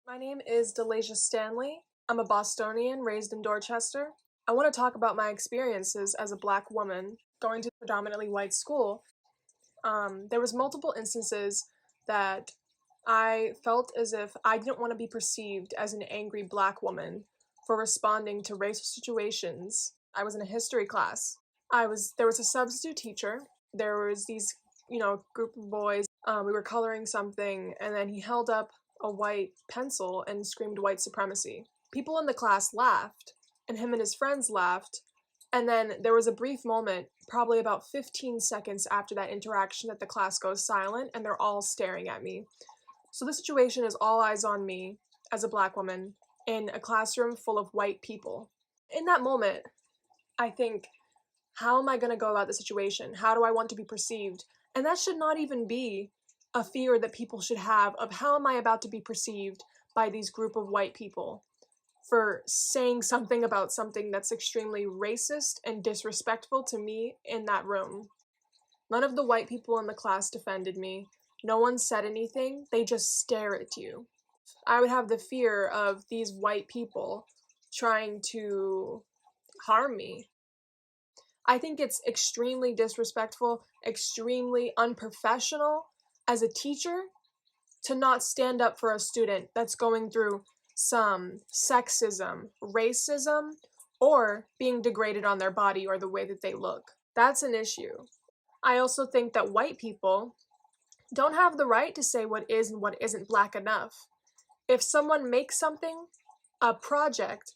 My name is Delasia Stanley. I'm a Bostonian raised in Dorchester. I want to talk about my experiences as a Black woman going to a predominantly white school. There was multiple instances that I felt as if I didn't want to be perceived as an angry Black woman for responding to racial situations. I was in a history class. There was a substitute teacher. There was these, group of boys. We were coloring something, and then he held up a white pencil and screamed white supremacy. People in the class laughed, and him and his friends laughed, and then there was a brief moment, probably about 15 seconds after that interaction, that the class goes silent and they're all staring at me. So the situation is all eyes on me as a Black woman in a classroom full of white people. In that moment, I think, how am I going to go about the situation? How do I want to be perceived? And that should not even be a fear that people should have of how am I about to be perceived by these group of white people for saying something about something that's extremely racist and disrespectful to me in that room. None of the white people in the class defended me. No one said anything. They just stare at you. I would have the fear of these white people trying to harm me. I think it's extremely disrespectful, extremely unprofessional as a teacher to not stand up for a student that's going through some sexism, racism, or being degraded on their body or the way that they look. That's an issue. I also think that white people don't have the right to say what is and what isn't Black enough. If someone makes something, a project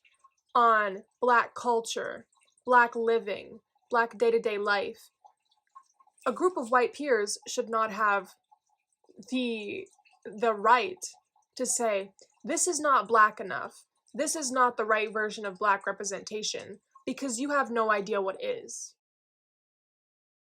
on Black culture, Black living, Black day-to-day life, a group of white peers should not have the right to say, this is not Black enough. This is not the right version of Black representation, because you have no idea what is.